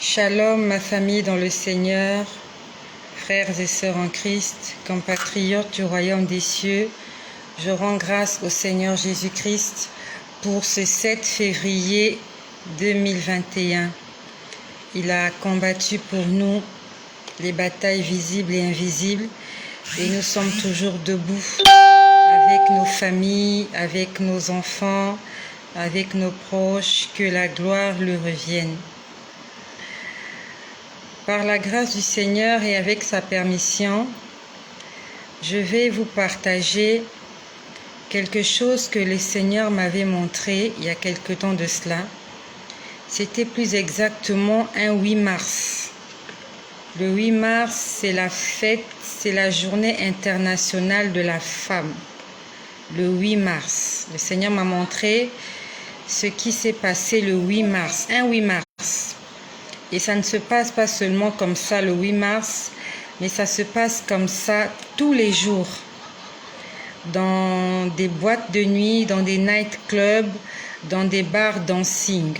Shalom, ma famille dans le Seigneur, frères et sœurs en Christ, compatriotes du royaume des cieux. Je rends grâce au Seigneur Jésus-Christ pour ce 7 février 2021. Il a combattu pour nous les batailles visibles et invisibles et nous sommes toujours debout avec nos familles, avec nos enfants, avec nos proches. Que la gloire lui revienne. Par la grâce du Seigneur et avec sa permission, je vais vous partager quelque chose que le Seigneur m'avait montré il y a quelque temps de cela. C'était plus exactement un 8 mars. Le 8 mars, c'est la fête, c'est la journée internationale de la femme. Le 8 mars. Le Seigneur m'a montré ce qui s'est passé le 8 mars. Un 8 mars. Et ça ne se passe pas seulement comme ça le 8 mars, mais ça se passe comme ça tous les jours. Dans des boîtes de nuit, dans des nightclubs, dans des bars dancing.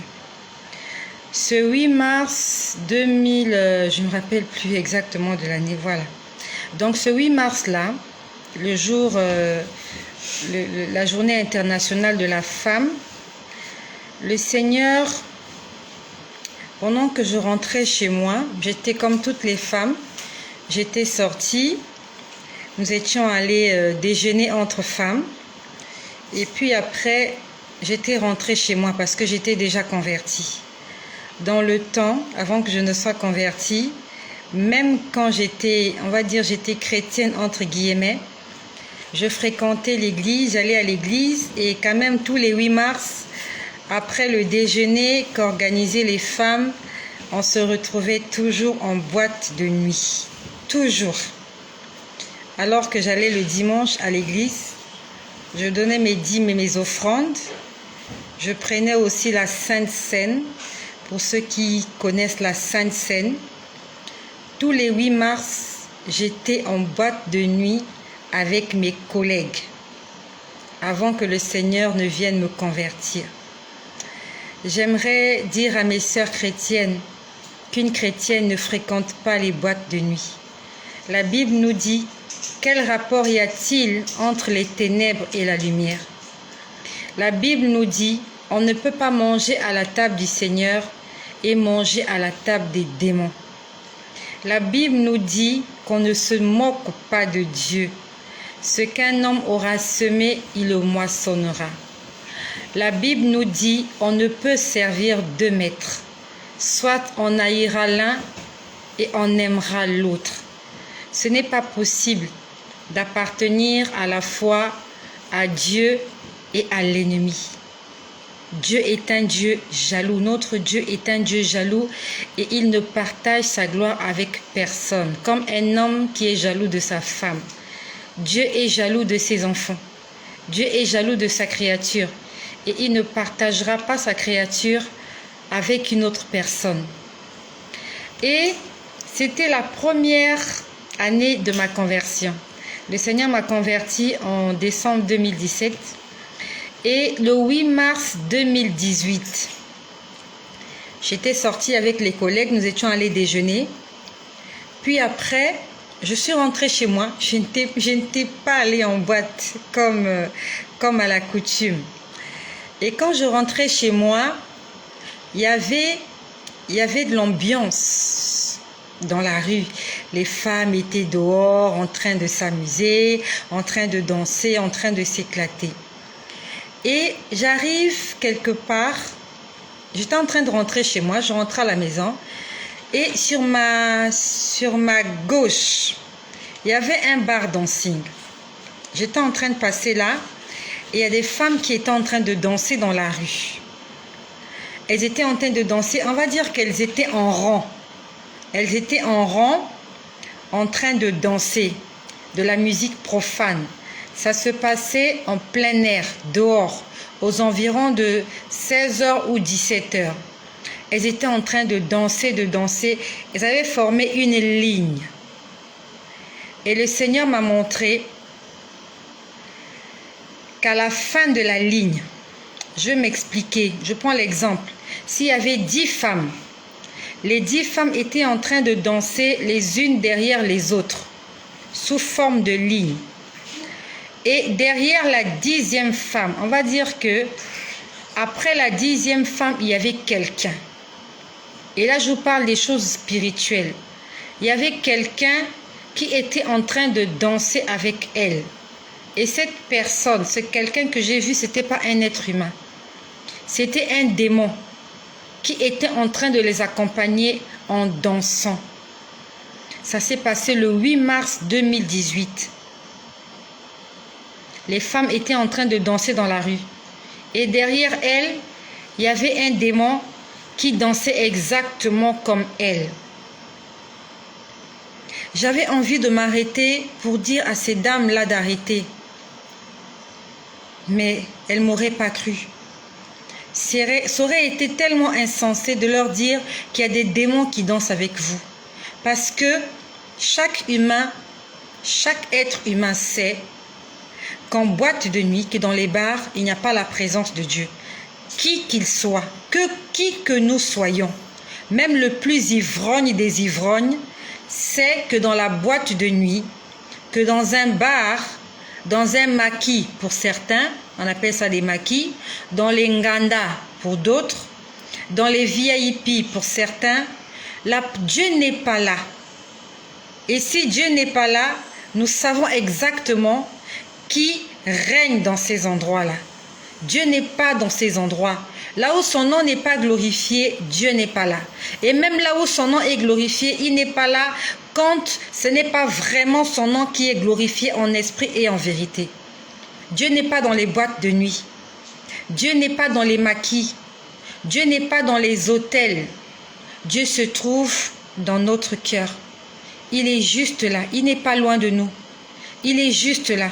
Ce 8 mars 2000, je ne me rappelle plus exactement de l'année, voilà. Donc ce 8 mars-là, le jour, la journée internationale de la femme, le Seigneur... Pendant que je rentrais chez moi, j'étais comme toutes les femmes, j'étais sortie, nous étions allés déjeuner entre femmes, et puis après, j'étais rentrée chez moi parce que j'étais déjà convertie. Dans le temps, avant que je ne sois convertie, même quand j'étais, on va dire, j'étais chrétienne entre guillemets, je fréquentais l'église, j'allais à l'église, et quand même tous les 8 mars, après le déjeuner qu'organisaient les femmes, on se retrouvait toujours en boîte de nuit. Toujours. Alors que j'allais le dimanche à l'église, je donnais mes dîmes et mes offrandes. Je prenais aussi la Sainte Seine. Pour ceux qui connaissent la Sainte Seine, tous les 8 mars, j'étais en boîte de nuit avec mes collègues avant que le Seigneur ne vienne me convertir. J'aimerais dire à mes sœurs chrétiennes qu'une chrétienne ne fréquente pas les boîtes de nuit. La Bible nous dit, quel rapport y a-t-il entre les ténèbres et la lumière? La Bible nous dit, on ne peut pas manger à la table du Seigneur et manger à la table des démons. La Bible nous dit qu'on ne se moque pas de Dieu. Ce qu'un homme aura semé, il le moissonnera. La Bible nous dit on ne peut servir deux maîtres. Soit on haïra l'un et on aimera l'autre. Ce n'est pas possible d'appartenir à la fois à Dieu et à l'ennemi. Dieu est un Dieu jaloux. Notre Dieu est un Dieu jaloux et il ne partage sa gloire avec personne. Comme un homme qui est jaloux de sa femme. Dieu est jaloux de ses enfants. Dieu est jaloux de sa créature. Et il ne partagera pas sa créature avec une autre personne. Et c'était la première année de ma conversion. Le Seigneur m'a converti en décembre 2017. Et le 8 mars 2018, j'étais sortie avec les collègues, nous étions allés déjeuner. Puis après, je suis rentrée chez moi. Je n'étais pas allée en boîte comme à la coutume. Et quand je rentrais chez moi, il y avait de l'ambiance dans la rue. Les femmes étaient dehors en train de s'amuser, en train de danser, en train de s'éclater. Et j'arrive quelque part, j'étais en train de rentrer chez moi, je rentre à la maison. Et sur ma gauche, il y avait un bar dancing. J'étais en train de passer là. Et il y a des femmes qui étaient en train de danser dans la rue. Elles étaient en train de danser, on va dire qu'elles étaient en rang. Elles étaient en rang, en train de danser, de la musique profane. Ça se passait en plein air, dehors, aux environs de 16h ou 17h. Elles étaient en train de danser, Elles avaient formé une ligne. Et le Seigneur m'a montré qu'à la fin de la ligne, je vais m'expliquer, je prends l'exemple, s'il y avait 10 femmes, les 10 femmes étaient en train de danser les unes derrière les autres, sous forme de ligne. Et derrière la 10e femme, on va dire que après la 10e femme, il y avait quelqu'un. Et là, je vous parle des choses spirituelles. Il y avait quelqu'un qui était en train de danser avec elle. Et cette personne, ce quelqu'un que j'ai vu, ce n'était pas un être humain. C'était un démon qui était en train de les accompagner en dansant. Ça s'est passé le 8 mars 2018. Les femmes étaient en train de danser dans la rue. Et derrière elles, il y avait un démon qui dansait exactement comme elle. J'avais envie de m'arrêter pour dire à ces dames-là d'arrêter. Mais elles ne m'auraient pas cru. Ça aurait été tellement insensé de leur dire qu'il y a des démons qui dansent avec vous. Parce que chaque être humain sait qu'en boîte de nuit, que dans les bars, il n'y a pas la présence de Dieu. Qui qu'il soit, qui que nous soyons, même le plus ivrogne des ivrognes, sait que dans la boîte de nuit, que dans un bar, dans un maquis pour certains, on appelle ça des maquis, dans les nganda pour d'autres, dans les VIP pour certains, Dieu n'est pas là. Et si Dieu n'est pas là, nous savons exactement qui règne dans ces endroits-là. Dieu n'est pas dans ces endroits. Là où son nom n'est pas glorifié, Dieu n'est pas là. Et même là où son nom est glorifié, il n'est pas là quand ce n'est pas vraiment son nom qui est glorifié en esprit et en vérité. Dieu n'est pas dans les boîtes de nuit. Dieu n'est pas dans les maquis. Dieu n'est pas dans les hôtels. Dieu se trouve dans notre cœur. Il est juste là. Il n'est pas loin de nous. Il est juste là.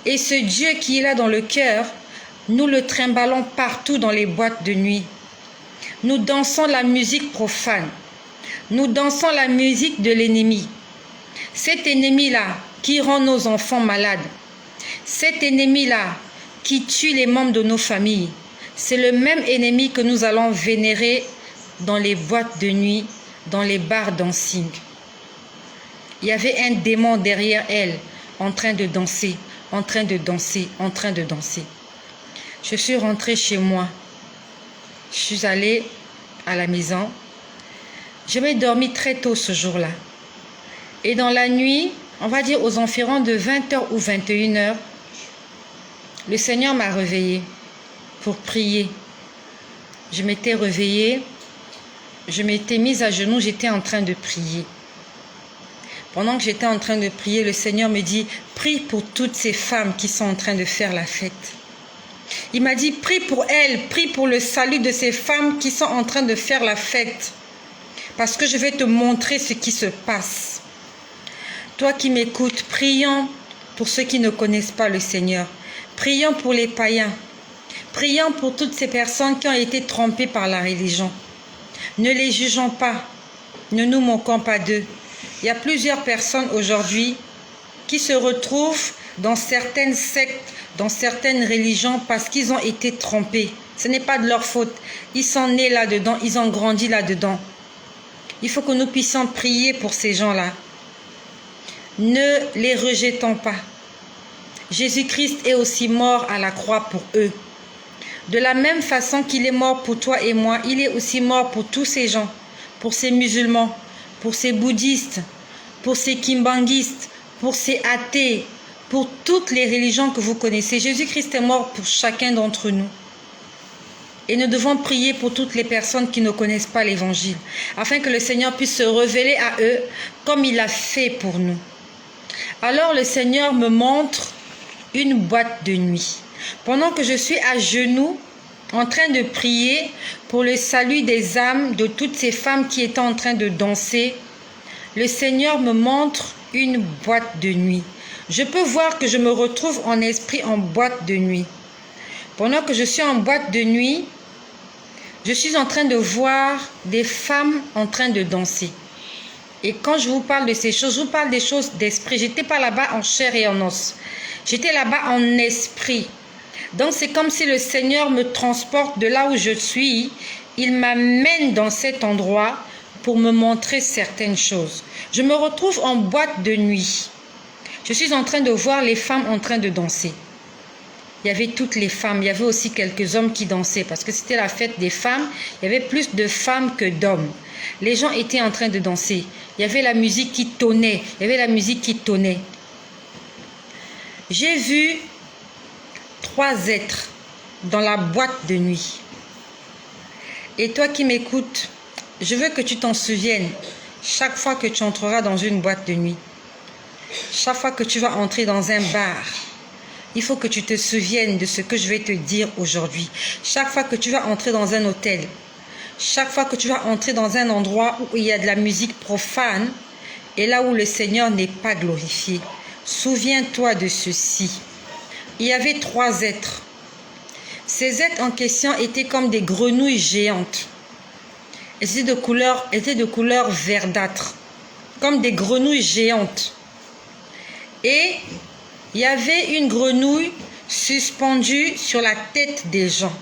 Et ce Dieu qui est là dans le cœur, nous le trimballons partout dans les boîtes de nuit. Nous dansons la musique profane. Nous dansons la musique de l'ennemi. Cet ennemi-là qui rend nos enfants malades. Cet ennemi-là qui tue les membres de nos familles. C'est le même ennemi que nous allons vénérer dans les boîtes de nuit, dans les bars dancing. Il y avait un démon derrière elle, en train de danser, en train de danser, en train de danser. Je suis rentrée chez moi. Je suis allée à la maison. Je m'ai dormi très tôt ce jour-là. Et dans la nuit, on va dire aux environs de 20h ou 21h, le Seigneur m'a réveillée pour prier. Je m'étais réveillée, je m'étais mise à genoux, j'étais en train de prier. Pendant que j'étais en train de prier, le Seigneur me dit, prie pour toutes ces femmes qui sont en train de faire la fête. Il m'a dit, prie pour elles, prie pour le salut de ces femmes qui sont en train de faire la fête. Parce que je vais te montrer ce qui se passe. Toi qui m'écoutes, prions pour ceux qui ne connaissent pas le Seigneur. Prions pour les païens. Prions pour toutes ces personnes qui ont été trompées par la religion. Ne les jugeons pas. Ne nous moquons pas d'eux. Il y a plusieurs personnes aujourd'hui qui se retrouvent dans certaines sectes, dans certaines religions parce qu'ils ont été trompés. Ce n'est pas de leur faute. Ils sont nés là-dedans, ils ont grandi là-dedans. Il faut que nous puissions prier pour ces gens-là. Ne les rejetons pas. Jésus-Christ est aussi mort à la croix pour eux. De la même façon qu'il est mort pour toi et moi, il est aussi mort pour tous ces gens, pour ces musulmans, pour ces bouddhistes, pour ces kimbanguistes, pour ces athées, pour toutes les religions que vous connaissez. Jésus-Christ est mort pour chacun d'entre nous. Et nous devons prier pour toutes les personnes qui ne connaissent pas l'Évangile, afin que le Seigneur puisse se révéler à eux comme il a fait pour nous. Alors le Seigneur me montre une boîte de nuit. Pendant que je suis à genoux, en train de prier pour le salut des âmes de toutes ces femmes qui étaient en train de danser, le Seigneur me montre une boîte de nuit. Je peux voir que je me retrouve en esprit en boîte de nuit. Pendant que je suis en boîte de nuit, je suis en train de voir des femmes en train de danser. Et quand je vous parle de ces choses, je vous parle des choses d'esprit. Je n'étais pas là-bas en chair et en os. J'étais là-bas en esprit. Donc c'est comme si le Seigneur me transporte de là où je suis. Il m'amène dans cet endroit pour me montrer certaines choses. Je me retrouve en boîte de nuit. Je suis en train de voir les femmes en train de danser. Il y avait toutes les femmes, il y avait aussi quelques hommes qui dansaient parce que c'était la fête des femmes. Il y avait plus de femmes que d'hommes. Les gens étaient en train de danser. Il y avait la musique qui tonnait. Il y avait la musique qui tonnait. J'ai vu 3 êtres dans la boîte de nuit. Et toi qui m'écoutes, je veux que tu t'en souviennes chaque fois que tu entreras dans une boîte de nuit. Chaque fois que tu vas entrer dans un bar, il faut que tu te souviennes de ce que je vais te dire aujourd'hui. Chaque fois que tu vas entrer dans un hôtel, chaque fois que tu vas entrer dans un endroit où il y a de la musique profane et là où le Seigneur n'est pas glorifié, souviens-toi de ceci. Il y avait 3 êtres. Ces êtres en question étaient comme des grenouilles géantes. Elles étaient de couleur verdâtre, comme des grenouilles géantes. Et il y avait une grenouille suspendue sur la tête des gens.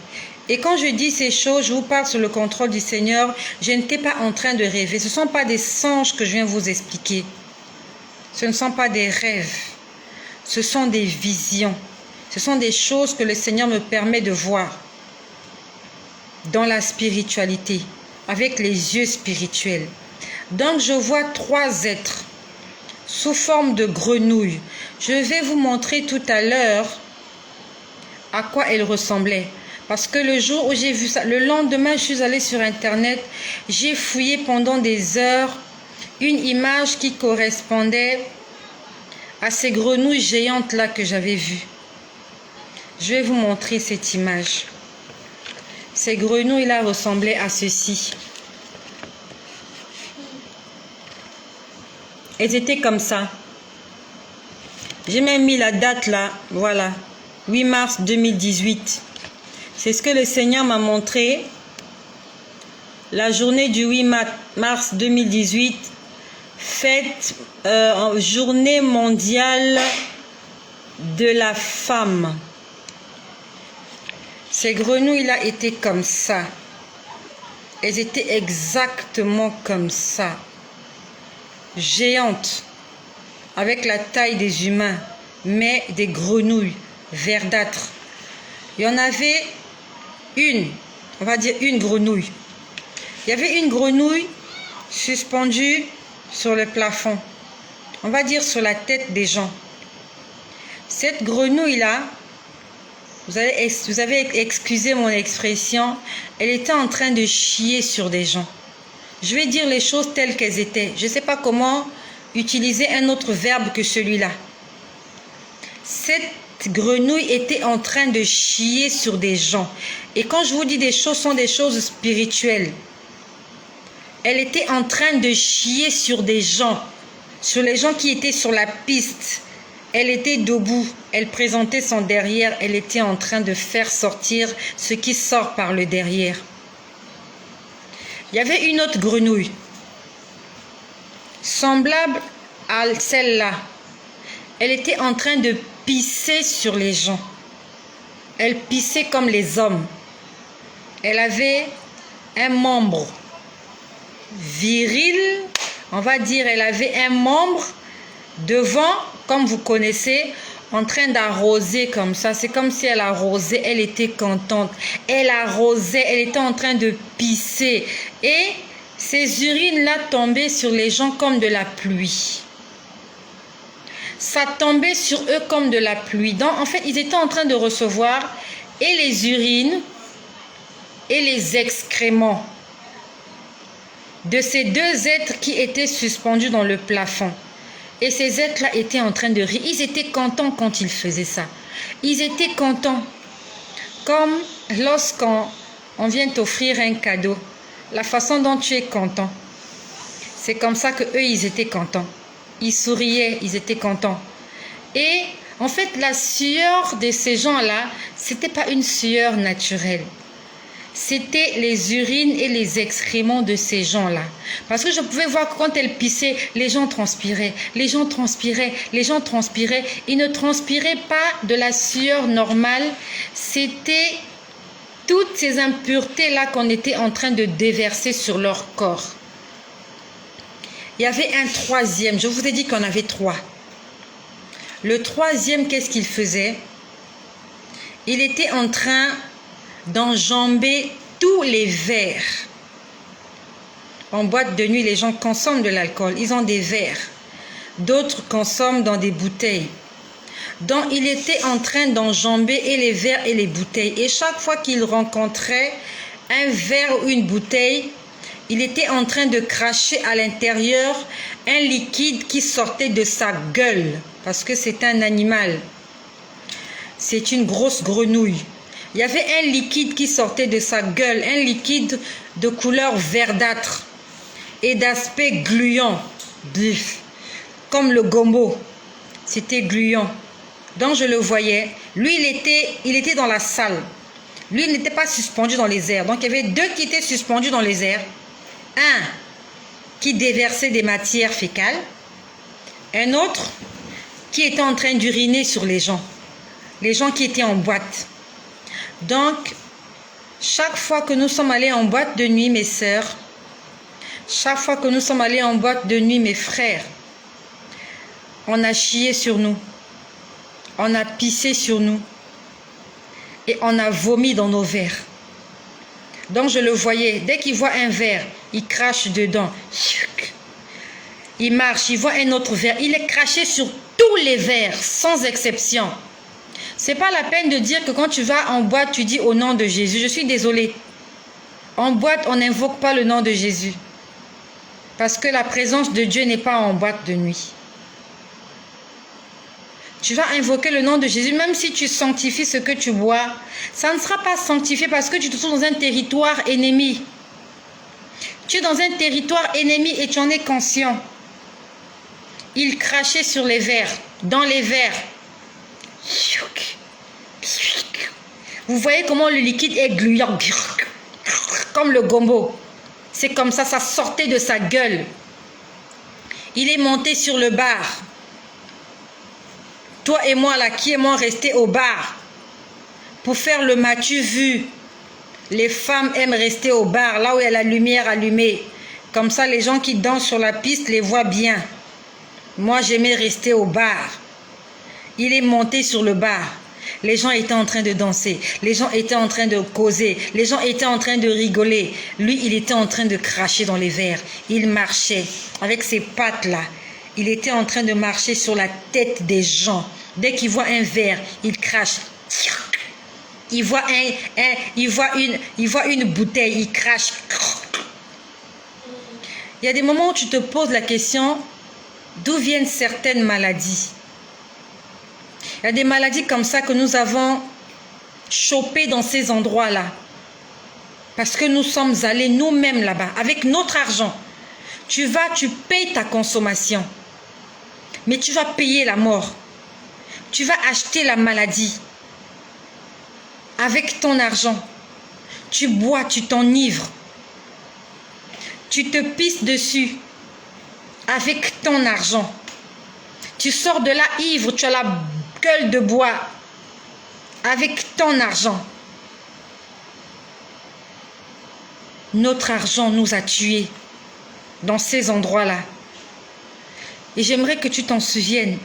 Et quand je dis ces choses, je vous parle sous le contrôle du Seigneur. Je n'étais pas en train de rêver. Ce ne sont pas des songes que je viens vous expliquer. Ce ne sont pas des rêves. Ce sont des visions. Ce sont des choses que le Seigneur me permet de voir dans la spiritualité, avec les yeux spirituels. Donc je vois 3 êtres sous forme de grenouilles. Je vais vous montrer tout à l'heure à quoi elles ressemblaient. Parce que le jour où j'ai vu ça, le lendemain, je suis allée sur Internet, j'ai fouillé pendant des heures une image qui correspondait à ces grenouilles géantes-là que j'avais vues. Je vais vous montrer cette image. Ces grenouilles-là ressemblaient à ceci. Elles étaient comme ça. J'ai même mis la date là, voilà, 8 mars 2018. C'est ce que le Seigneur m'a montré. La journée du 8 mars 2018, fête journée mondiale de la femme. Ces grenouilles-là étaient comme ça. Elles étaient exactement comme ça. Géantes, avec la taille des humains, mais des grenouilles verdâtres. Il y en avait une, on va dire une grenouille. Il y avait une grenouille suspendue sur le plafond, on va dire sur la tête des gens. Cette grenouille-là, vous avez excusé mon expression, elle était en train de chier sur des gens. Je vais dire les choses telles qu'elles étaient. Je ne sais pas comment utiliser un autre verbe que celui-là. Cette grenouille était en train de chier sur des gens. Et quand je vous dis des choses, ce sont des choses spirituelles. Elle était en train de chier sur des gens, sur les gens qui étaient sur la piste. Elle était debout, elle présentait son derrière, elle était en train de faire sortir ce qui sort par le derrière. Il y avait une autre grenouille, semblable à celle-là. Elle était en train de pisser sur les gens. Elle pissait comme les hommes. Elle avait un membre viril, on va dire, elle avait un membre devant, comme vous connaissez, en train d'arroser comme ça. C'est comme si elle arrosait, elle était contente. Elle arrosait, elle était en train de pisser. Et ces urines-là tombaient sur les gens comme de la pluie. Ça tombait sur eux comme de la pluie. Donc, en fait, ils étaient en train de recevoir et les urines et les excréments de ces 2 êtres qui étaient suspendus dans le plafond. Et ces êtres-là étaient en train de rire. Ils étaient contents quand ils faisaient ça. Ils étaient contents. Comme lorsqu'on vient t'offrir un cadeau. La façon dont tu es content. C'est comme ça qu'eux, ils étaient contents. Ils souriaient, ils étaient contents. Et en fait, la sueur de ces gens-là, ce n'était pas une sueur naturelle. C'était les urines et les excréments de ces gens-là. Parce que je pouvais voir que quand elles pissaient, les gens transpiraient. Les gens transpiraient, les gens transpiraient. Ils ne transpiraient pas de la sueur normale. C'était toutes ces impuretés-là qu'on était en train de déverser sur leur corps. Il y avait un troisième. Je vous ai dit qu'on avait trois. Le troisième, qu'est-ce qu'il faisait? Il était en train d'enjamber tous les verres. En boîte de nuit, les gens consomment de l'alcool. Ils ont des verres. D'autres consomment dans des bouteilles. Donc, il était en train d'enjamber et les verres et les bouteilles. Et chaque fois qu'il rencontrait un verre ou une bouteille, il était en train de cracher à l'intérieur un liquide qui sortait de sa gueule. Parce que c'est un animal. C'est une grosse grenouille. Il y avait un liquide qui sortait de sa gueule. Un liquide de couleur verdâtre et d'aspect gluant. Comme le gombo. C'était gluant. Donc je le voyais. Lui, il était dans la salle. Lui, il n'était pas suspendu dans les airs. Donc il y avait deux qui étaient suspendus dans les airs. Un qui déversait des matières fécales. Un autre qui était en train d'uriner sur les gens. Les gens qui étaient en boîte. Donc, chaque fois que nous sommes allés en boîte de nuit, mes sœurs, chaque fois que nous sommes allés en boîte de nuit, mes frères, on a chié sur nous. On a pissé sur nous. Et on a vomi dans nos verres. Donc je le voyais. Dès qu'il voit un verre, il crache dedans. Il marche, il voit un autre verre. Il est craché sur tous les verres, sans exception. C'est pas la peine de dire que quand tu vas en boîte, tu dis au nom de Jésus. Je suis désolée. En boîte, on n'invoque pas le nom de Jésus. Parce que la présence de Dieu n'est pas en boîte de nuit. Tu vas invoquer le nom de Jésus, même si tu sanctifies ce que tu bois. Ça ne sera pas sanctifié parce que tu te trouves dans un territoire ennemi. Tu es dans un territoire ennemi et tu en es conscient. Il crachait sur les verres, dans les verres. Vous voyez comment le liquide est gluant, comme le gombo. C'est comme ça, ça sortait de sa gueule. Il est monté sur le bar. Toi et moi, là, qui aimons rester au bar pour faire le m'as-tu vu? Les femmes aiment rester au bar, là où il y a la lumière allumée. Comme ça, les gens qui dansent sur la piste les voient bien. Moi, j'aimais rester au bar. Il est monté sur le bar. Les gens étaient en train de danser. Les gens étaient en train de causer. Les gens étaient en train de rigoler. Lui, il était en train de cracher dans les verres. Il marchait avec ses pattes là. Il était en train de marcher sur la tête des gens. Dès qu'il voit un verre, il crache. Il voit une bouteille, il crache. Il y a des moments où tu te poses la question, d'où viennent certaines maladies? Il y a des maladies comme ça que nous avons chopées dans ces endroits-là. Parce que nous sommes allés nous-mêmes là-bas, avec notre argent. Tu payes ta consommation. Mais tu vas payer la mort. Tu vas acheter la maladie. Avec ton argent. Tu bois, tu t'enivres. Tu te pisses dessus. Avec ton argent. Tu sors de là ivre, tu as la gueule de bois. Avec ton argent. Notre argent nous a tués. Dans ces endroits-là. Et j'aimerais que tu t'en souviennes.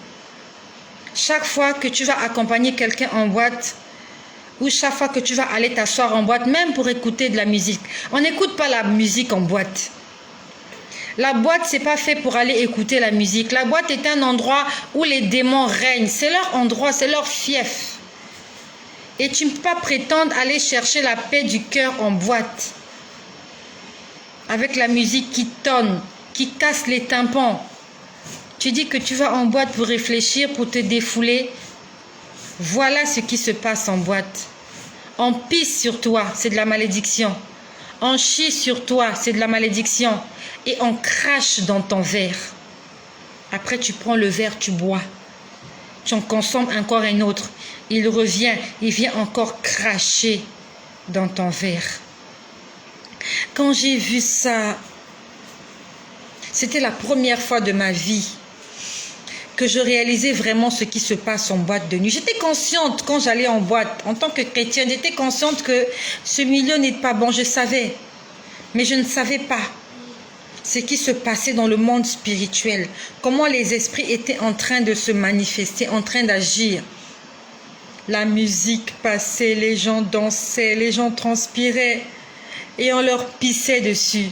Chaque fois que tu vas accompagner quelqu'un en boîte, ou chaque fois que tu vas aller t'asseoir en boîte, même pour écouter de la musique. On n'écoute pas la musique en boîte. La boîte, c'est pas fait pour aller écouter la musique. La boîte est un endroit où les démons règnent. C'est leur endroit, c'est leur fief. Et tu ne peux pas prétendre aller chercher la paix du cœur en boîte. Avec la musique qui tonne, qui casse les tympans. Tu dis que tu vas en boîte pour réfléchir, pour te défouler. Voilà ce qui se passe en boîte. On pisse sur toi, c'est de la malédiction. On chie sur toi, c'est de la malédiction. Et on crache dans ton verre. Après, tu prends le verre, tu bois. Tu en consommes encore un autre. Il revient, il vient encore cracher dans ton verre. Quand j'ai vu ça, c'était la première fois de ma vie que je réalisais vraiment ce qui se passe en boîte de nuit. J'étais consciente quand j'allais en boîte, en tant que chrétienne, j'étais consciente que ce milieu n'est pas bon, je savais. Mais je ne savais pas. ce qui se passait dans le monde spirituel, comment les esprits étaient en train de se manifester, en train d'agir. La musique passait, les gens dansaient, les gens transpiraient et on leur pissait dessus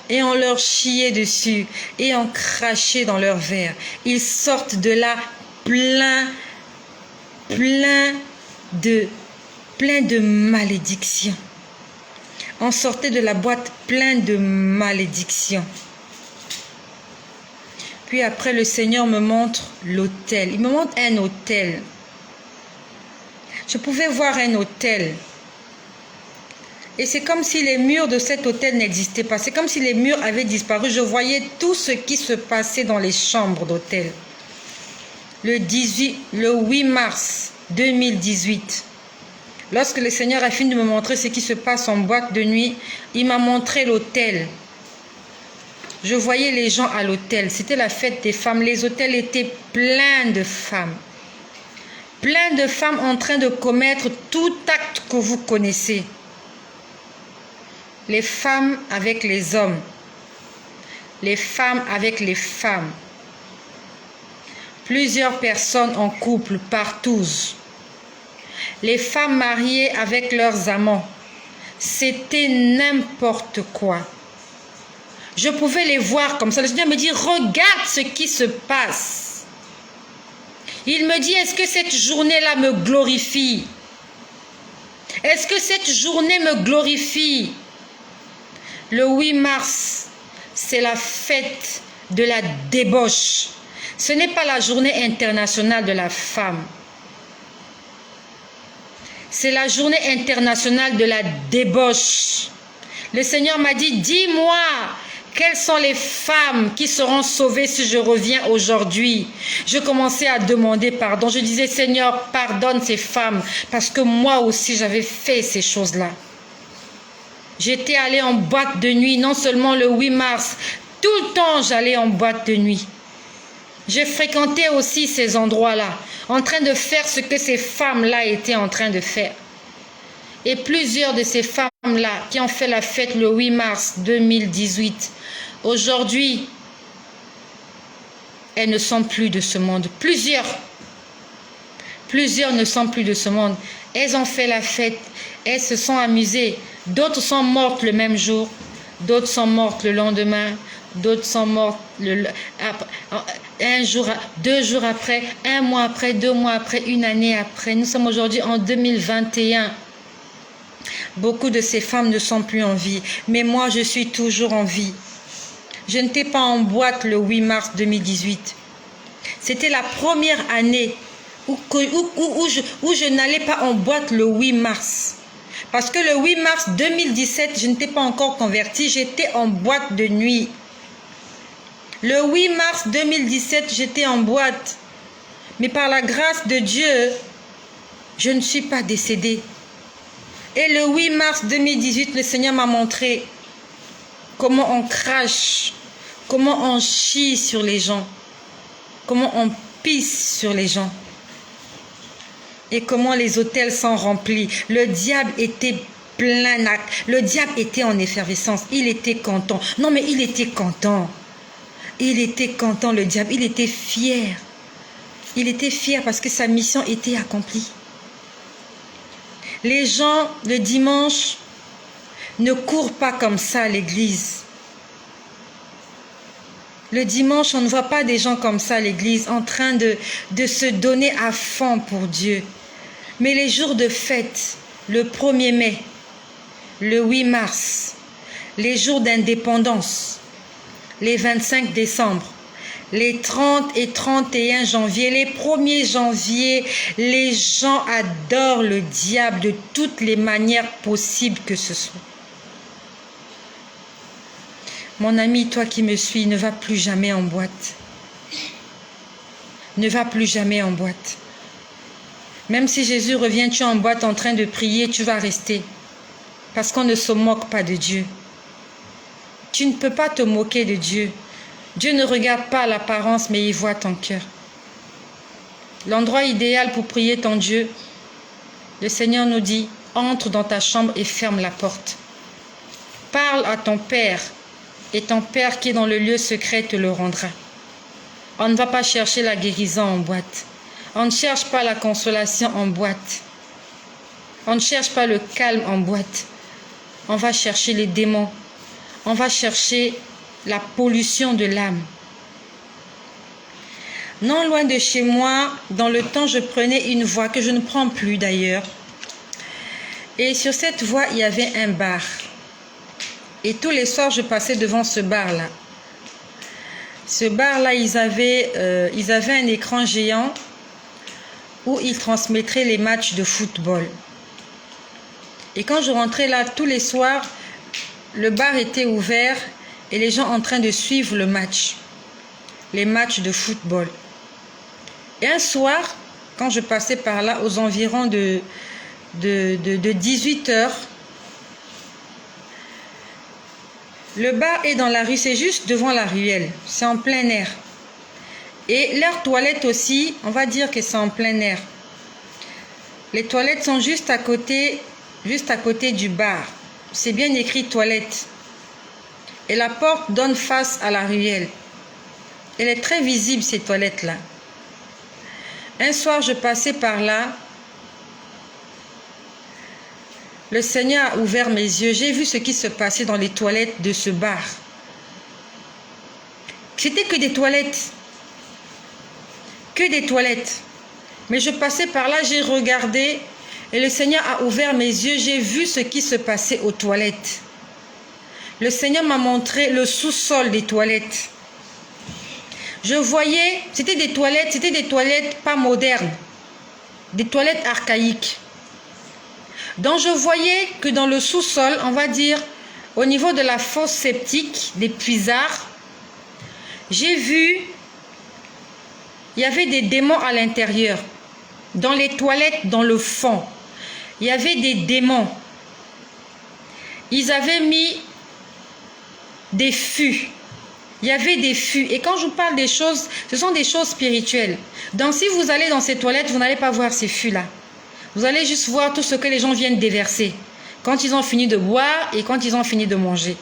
et on leur chiait dessus et on crachait dans leurs verres. Ils sortent de là plein de malédictions. On sortait de la boîte plein de malédictions. Puis après, le Seigneur me montre l'autel. Il me montre un autel. Je pouvais voir un autel. Et c'est comme si les murs de cet autel n'existaient pas. C'est comme si les murs avaient disparu. Je voyais tout ce qui se passait dans les chambres d'hôtel. Le 8 mars 2018, lorsque le Seigneur a fini de me montrer ce qui se passe en boîte de nuit, il m'a montré l'autel. Je voyais les gens à l'hôtel. C'était la fête des femmes. Les hôtels étaient pleins de femmes. Plein de femmes en train de commettre tout acte que vous connaissez. Les femmes avec les hommes. Les femmes avec les femmes. Plusieurs personnes en couple partout. Les femmes mariées avec leurs amants. C'était n'importe quoi. Je pouvais les voir comme ça. Le Seigneur me dit, regarde ce qui se passe. Il me dit, est-ce que cette journée-là me glorifie? Est-ce que cette journée me glorifie? Le 8 mars, c'est la fête de la débauche. Ce n'est pas la journée internationale de la femme. C'est la journée internationale de la débauche. Le Seigneur m'a dit, dis-moi, quelles sont les femmes qui seront sauvées si je reviens aujourd'hui? Je commençais à demander pardon. Je disais, Seigneur, pardonne ces femmes, parce que moi aussi j'avais fait ces choses-là. J'étais allée en boîte de nuit, non seulement le 8 mars, tout le temps j'allais en boîte de nuit. J'ai fréquenté aussi ces endroits-là, en train de faire ce que ces femmes-là étaient en train de faire. Et plusieurs de ces femmes-là qui ont fait la fête le 8 mars 2018, aujourd'hui, elles ne sont plus de ce monde. Plusieurs ne sont plus de ce monde. Elles ont fait la fête, elles se sont amusées. D'autres sont mortes le même jour, d'autres sont mortes le lendemain, d'autres sont mortes un jour, 2 jours après, 1 mois après, 2 mois après, 1 année après. Nous sommes aujourd'hui en 2021. Beaucoup de ces femmes ne sont plus en vie, mais moi je suis toujours en vie. Je n'étais pas en boîte le 8 mars 2018. C'était la première année où je n'allais pas en boîte le 8 mars. Parce que le 8 mars 2017, je n'étais pas encore convertie, j'étais en boîte de nuit. Le 8 mars 2017, j'étais en boîte. Mais par la grâce de Dieu, je ne suis pas décédée. Et le 8 mars 2018, le Seigneur m'a montré comment on crache, comment on chie sur les gens, comment on pisse sur les gens. Et comment les hôtels sont remplis. Le diable était plein, le diable était en effervescence. Il était content. Non, mais il était content. Il était content, le diable. Il était fier. Il était fier parce que sa mission était accomplie. Les gens, le dimanche, ne courent pas comme ça à l'église. Le dimanche, on ne voit pas des gens comme ça à l'église en train de se donner à fond pour Dieu. Mais les jours de fête, le 1er mai, le 8 mars, les jours d'indépendance, les 25 décembre, les 30 et 31 janvier, les 1er janvier, les gens adorent le diable de toutes les manières possibles que ce soit. Mon ami, toi qui me suis, ne va plus jamais en boîte. Ne va plus jamais en boîte. Même si Jésus revient, tu es en boîte en train de prier, tu vas rester. Parce qu'on ne se moque pas de Dieu. Tu ne peux pas te moquer de Dieu. Dieu ne regarde pas l'apparence, mais il voit ton cœur. L'endroit idéal pour prier ton Dieu, le Seigneur nous dit, entre dans ta chambre et ferme la porte. Parle à ton Père et ton Père qui est dans le lieu secret te le rendra. On ne va pas chercher la guérison en boîte. On ne cherche pas la consolation en boîte. On ne cherche pas le calme en boîte. On va chercher les démons. On va chercher la pollution de l'âme. Non loin de chez moi, dans le temps, je prenais une voie que je ne prends plus d'ailleurs. Et sur cette voie, il y avait un bar. Et tous les soirs, je passais devant ce bar-là. Ce bar-là, ils avaient un écran géant où ils transmettraient les matchs de football. Et quand je rentrais là, tous les soirs, le bar était ouvert et les gens en train de suivre le match. Les matchs de football. Et un soir, quand je passais par là, aux environs de 18 h, le bar est dans la rue, c'est juste devant la ruelle, c'est en plein air. Et leurs toilettes aussi, on va dire que c'est en plein air. Les toilettes sont juste à côté du bar. C'est bien écrit toilette. Et la porte donne face à la ruelle. Elle est très visible, ces toilettes-là. Un soir, je passais par là. Le Seigneur a ouvert mes yeux. J'ai vu ce qui se passait dans les toilettes de ce bar. C'était que des toilettes. Que des toilettes. Mais je passais par là, j'ai regardé et le Seigneur a ouvert mes yeux. J'ai vu ce qui se passait aux toilettes. Le Seigneur m'a montré le sous-sol des toilettes. Je voyais, c'était des toilettes pas modernes, des toilettes archaïques. Donc je voyais que dans le sous-sol, on va dire, au niveau de la fosse septique, des puisards, j'ai vu, il y avait des démons à l'intérieur. Dans les toilettes, dans le fond, il y avait des démons. Ils avaient mis des fûts. Il y avait des fûts. Et quand je vous parle des choses, ce sont des choses spirituelles. Donc si vous allez dans ces toilettes, vous n'allez pas voir ces fûts-là. Vous allez juste voir tout ce que les gens viennent déverser. Quand ils ont fini de boire et quand ils ont fini de manger.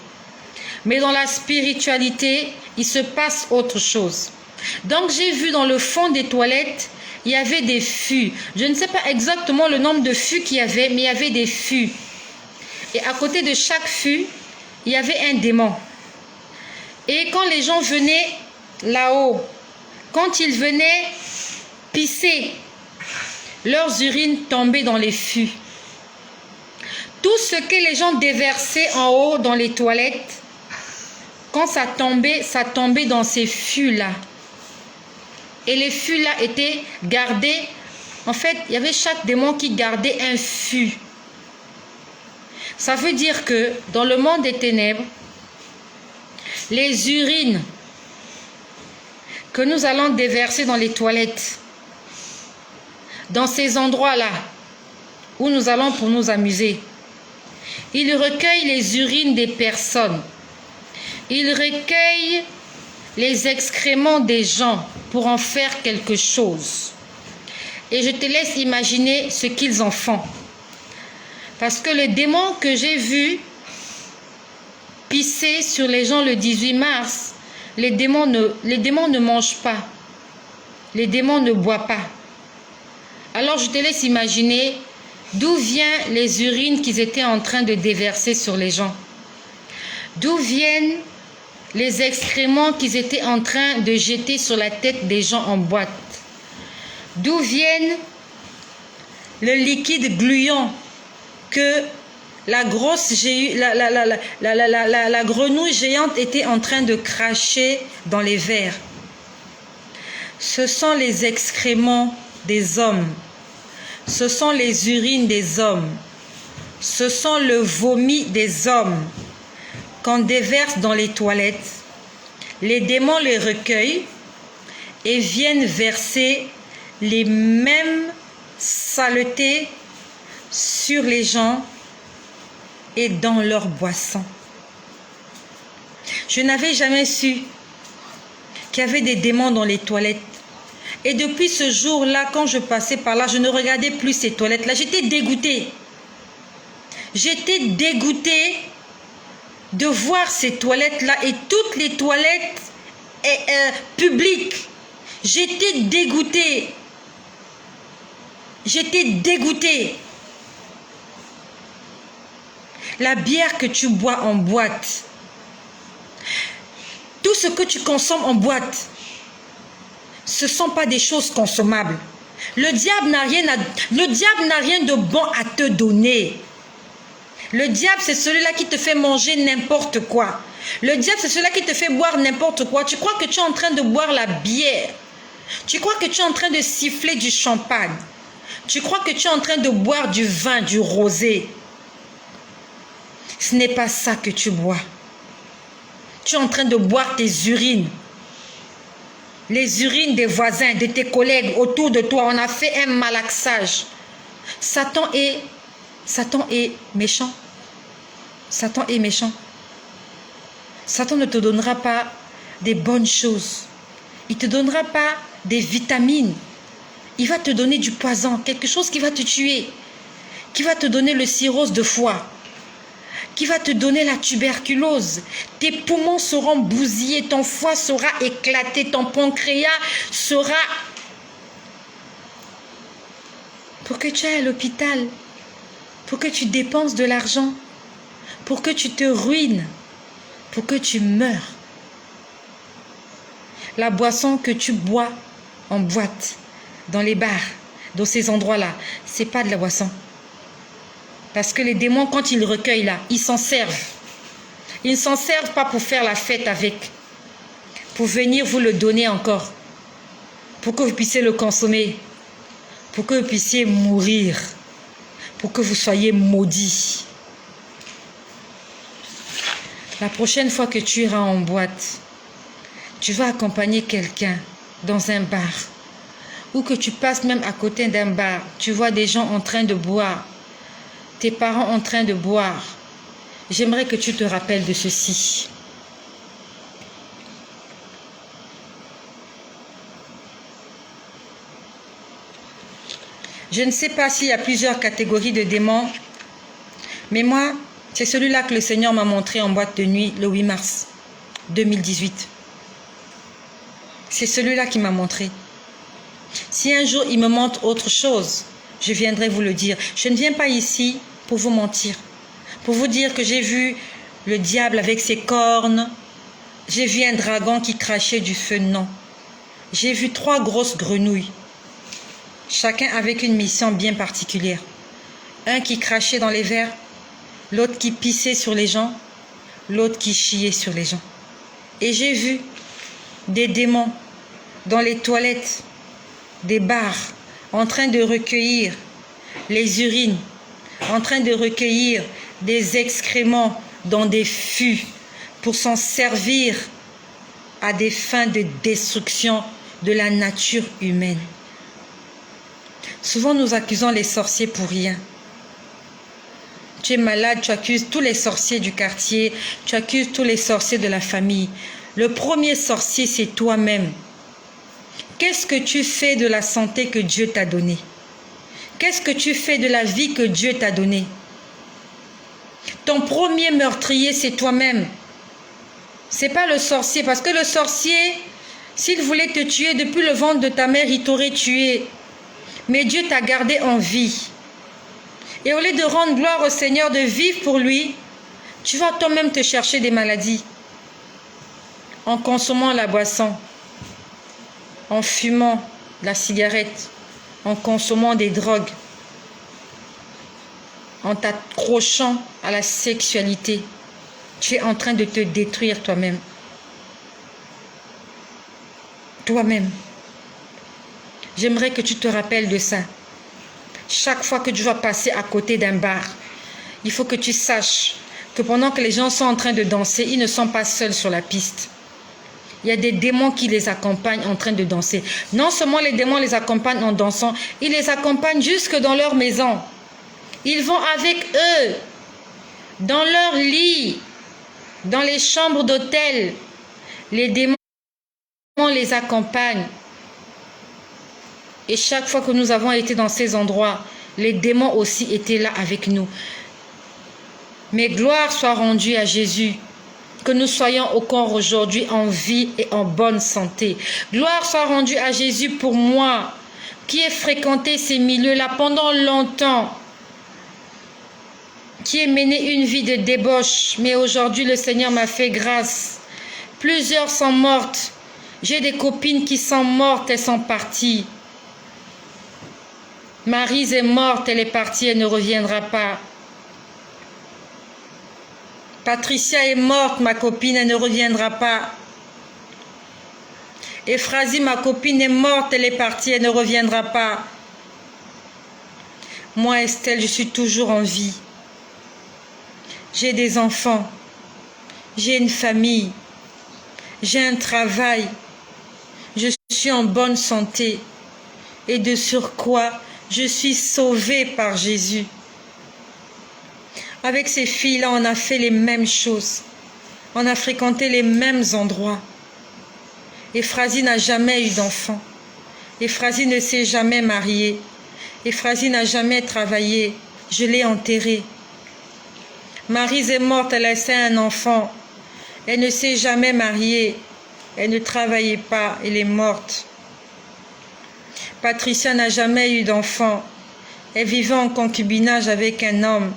Mais dans la spiritualité, il se passe autre chose. Donc j'ai vu dans le fond des toilettes, il y avait des fûts. Je ne sais pas exactement le nombre de fûts qu'il y avait, mais il y avait des fûts. Et à côté de chaque fût, il y avait un démon. Et quand les gens venaient là-haut, quand ils venaient pisser, leurs urines tombaient dans les fûts. Tout ce que les gens déversaient en haut dans les toilettes, quand ça tombait dans ces fûts-là. Et les fûts-là étaient gardés. En fait, il y avait chaque démon qui gardait un fût. Ça veut dire que dans le monde des ténèbres, les urines que nous allons déverser dans les toilettes, dans ces endroits-là où nous allons pour nous amuser, ils recueillent les urines des personnes. Ils recueillent les excréments des gens pour en faire quelque chose. Et je te laisse imaginer ce qu'ils en font. Parce que le démon que j'ai vu pisser sur les gens le 18 mars, les démons ne mangent pas. Les démons ne boivent pas. Alors je te laisse imaginer d'où viennent les urines qu'ils étaient en train de déverser sur les gens. D'où viennent les excréments qu'ils étaient en train de jeter sur la tête des gens en boîte. D'où viennent le liquide gluant que la grenouille géante était en train de cracher dans les verres. Ce sont les excréments des hommes. Ce sont les urines des hommes. Ce sont le vomi des hommes qu'on déverse dans les toilettes. Les démons les recueillent et viennent verser les mêmes saletés sur les gens et dans leurs boissons. Je n'avais jamais su qu'il y avait des démons dans les toilettes. Et depuis ce jour-là, quand je passais par là, je ne regardais plus ces toilettes-là. J'étais dégoûtée. J'étais dégoûtée de voir ces toilettes-là et toutes les toilettes publiques. J'étais dégoûtée. J'étais dégoûtée. La bière que tu bois en boîte, tout ce que tu consommes en boîte, ce ne sont pas des choses consommables. Le diable n'a rien de bon à te donner. Le diable, c'est celui-là qui te fait manger n'importe quoi. Le diable, c'est celui-là qui te fait boire n'importe quoi. Tu crois que tu es en train de boire la bière. Tu crois que tu es en train de siffler du champagne. Tu crois que tu es en train de boire du vin, du rosé. Ce n'est pas ça que tu bois. Tu es en train de boire tes urines. Les urines des voisins, de tes collègues autour de toi. On a fait un malaxage. Satan est méchant. Satan est méchant. Satan ne te donnera pas des bonnes choses. Il ne te donnera pas des vitamines. Il va te donner du poison, quelque chose qui va te tuer, qui va te donner le cirrhose de foie, qui va te donner la tuberculose. Tes poumons seront bousillés, ton foie sera éclaté, ton pancréas sera... Pour que tu ailles à l'hôpital, pour que tu dépenses de l'argent, pour que tu te ruines, pour que tu meurs. La boisson que tu bois en boîte, dans les bars, dans ces endroits-là, ce n'est pas de la boisson. Parce que les démons, quand ils recueillent là, ils s'en servent. Ils ne s'en servent pas pour faire la fête avec, pour venir vous le donner encore, pour que vous puissiez le consommer, pour que vous puissiez mourir, pour que vous soyez maudits. La prochaine fois que tu iras en boîte, tu vas accompagner quelqu'un dans un bar, ou que tu passes même à côté d'un bar, tu vois des gens en train de boire, tes parents en train de boire. J'aimerais que tu te rappelles de ceci. Je ne sais pas s'il y a plusieurs catégories de démons, mais moi, c'est celui-là que le Seigneur m'a montré en boîte de nuit le 8 mars 2018. C'est celui-là qui m'a montré. Si un jour il me montre autre chose, je viendrai vous le dire. Je ne viens pas ici pour vous mentir, pour vous dire que j'ai vu le diable avec ses cornes, j'ai vu un dragon qui crachait du feu, non. J'ai vu 3 grosses grenouilles, chacun avec une mission bien particulière. Un qui crachait dans les verres, l'autre qui pissait sur les gens, l'autre qui chiait sur les gens. Et j'ai vu des démons dans les toilettes des bars, en train de recueillir les urines, en train de recueillir des excréments dans des fûts pour s'en servir à des fins de destruction de la nature humaine. Souvent nous accusons les sorciers pour rien. Tu es malade, tu accuses tous les sorciers du quartier, tu accuses tous les sorciers de la famille. Le premier sorcier, c'est toi-même. Qu'est-ce que tu fais de la santé que Dieu t'a donnée? Qu'est-ce que tu fais de la vie que Dieu t'a donnée? Ton premier meurtrier, c'est toi-même. Ce n'est pas le sorcier, parce que le sorcier, s'il voulait te tuer depuis le ventre de ta mère, il t'aurait tué. Mais Dieu t'a gardé en vie. Et au lieu de rendre gloire au Seigneur, de vivre pour lui, tu vas toi-même te chercher des maladies. En consommant la boisson, en fumant la cigarette, en consommant des drogues, en t'accrochant à la sexualité, tu es en train de te détruire toi-même. Toi-même. J'aimerais que tu te rappelles de ça. Chaque fois que tu vas passer à côté d'un bar, il faut que tu saches que pendant que les gens sont en train de danser, ils ne sont pas seuls sur la piste. Il y a des démons qui les accompagnent en train de danser. Non seulement les démons les accompagnent en dansant, ils les accompagnent jusque dans leur maison. Ils vont avec eux, dans leur lit, dans les chambres d'hôtel. Les démons les accompagnent. Et chaque fois que nous avons été dans ces endroits, les démons aussi étaient là avec nous. Mais gloire soit rendue à Jésus. Que nous soyons encore aujourd'hui en vie et en bonne santé. Gloire soit rendue à Jésus pour moi, qui ai fréquenté ces milieux-là pendant longtemps, qui ai mené une vie de débauche, mais aujourd'hui le Seigneur m'a fait grâce. Plusieurs sont mortes. J'ai des copines qui sont mortes, elles sont parties. Maryse est morte, elle est partie, elle ne reviendra pas. Patricia est morte, ma copine, elle ne reviendra pas. Ephrasie, ma copine, est morte, elle est partie, elle ne reviendra pas. Moi, Estelle, je suis toujours en vie. J'ai des enfants, j'ai une famille, j'ai un travail, je suis en bonne santé et de surcroît, je suis sauvée par Jésus. Avec ces filles-là, on a fait les mêmes choses. On a fréquenté les mêmes endroits. Ephrasie n'a jamais eu d'enfant. Ephrasie ne s'est jamais mariée. Ephrasie n'a jamais travaillé. Je l'ai enterrée. Maryse est morte, elle a laissé un enfant. Elle ne s'est jamais mariée. Elle ne travaillait pas, elle est morte. Patricia n'a jamais eu d'enfant. Elle vivait en concubinage avec un homme.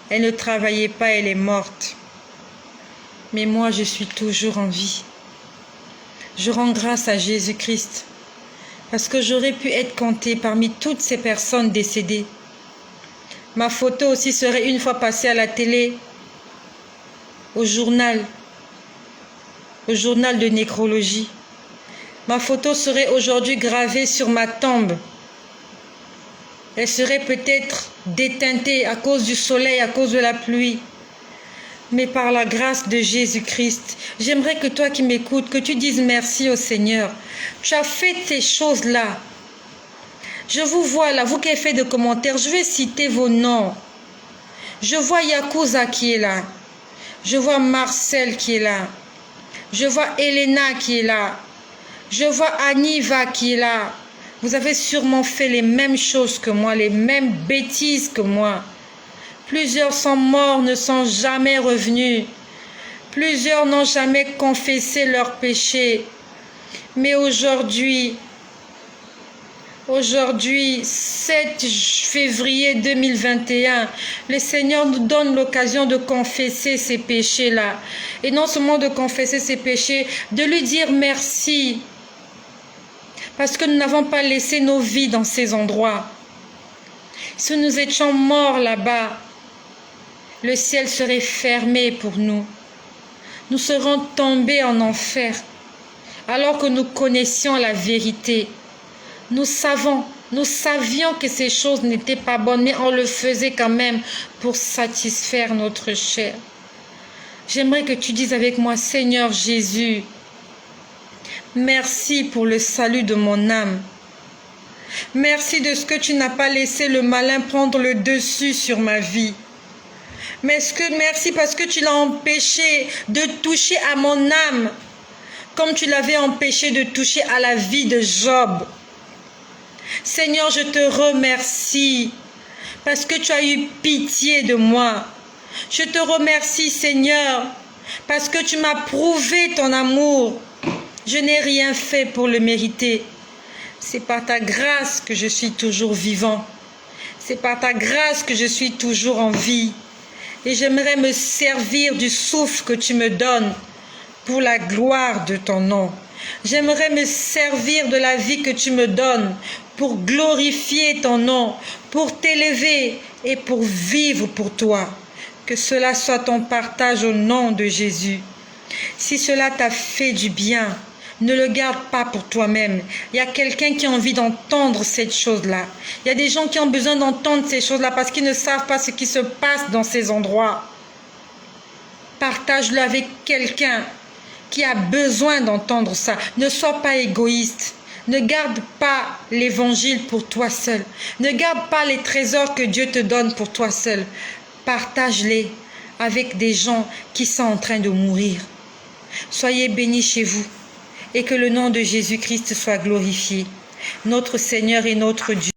Elle ne travaillait pas, elle est morte. Mais moi, je suis toujours en vie. Je rends grâce à Jésus-Christ parce que j'aurais pu être comptée parmi toutes ces personnes décédées. Ma photo aussi serait une fois passée à la télé, au journal de nécrologie. Ma photo serait aujourd'hui gravée sur ma tombe. Elle serait peut-être déteintée à cause du soleil, à cause de la pluie. Mais par la grâce de Jésus-Christ, j'aimerais que toi qui m'écoutes, que tu dises merci au Seigneur. Tu as fait ces choses-là. Je vous vois là, vous qui avez fait des commentaires, je vais citer vos noms. Je vois Yakuza qui est là. Je vois Marcel qui est là. Je vois Elena qui est là. Je vois Aniva qui est là. Vous avez sûrement fait les mêmes choses que moi, les mêmes bêtises que moi. Plusieurs sont morts, ne sont jamais revenus. Plusieurs n'ont jamais confessé leurs péchés. Mais aujourd'hui, 7 février 2021, le Seigneur nous donne l'occasion de confesser ces péchés-là. Et non seulement de confesser ces péchés, de lui dire merci. Parce que nous n'avons pas laissé nos vies dans ces endroits. Si nous étions morts là-bas, le ciel serait fermé pour nous. Nous serons tombés en enfer, alors que nous connaissions la vérité. Nous savions que ces choses n'étaient pas bonnes, mais on le faisait quand même pour satisfaire notre chair. J'aimerais que tu dises avec moi, Seigneur Jésus, merci pour le salut de mon âme. Merci de ce que tu n'as pas laissé le malin prendre le dessus sur ma vie. Merci parce que tu l'as empêché de toucher à mon âme, comme tu l'avais empêché de toucher à la vie de Job. Seigneur, je te remercie parce que tu as eu pitié de moi. Je te remercie, Seigneur, parce que tu m'as prouvé ton amour. Je n'ai rien fait pour le mériter. C'est par ta grâce que je suis toujours vivant. C'est par ta grâce que je suis toujours en vie. Et j'aimerais me servir du souffle que tu me donnes pour la gloire de ton nom. J'aimerais me servir de la vie que tu me donnes pour glorifier ton nom, pour t'élever et pour vivre pour toi. Que cela soit ton partage au nom de Jésus. Si cela t'a fait du bien, ne le garde pas pour toi-même. Il y a quelqu'un qui a envie d'entendre cette chose-là. Il y a des gens qui ont besoin d'entendre ces choses-là parce qu'ils ne savent pas ce qui se passe dans ces endroits. Partage-le avec quelqu'un qui a besoin d'entendre ça. Ne sois pas égoïste. Ne garde pas l'évangile pour toi seul. Ne garde pas les trésors que Dieu te donne pour toi seul. Partage-les avec des gens qui sont en train de mourir. Soyez bénis chez vous et que le nom de Jésus-Christ soit glorifié. Notre Seigneur et notre Dieu.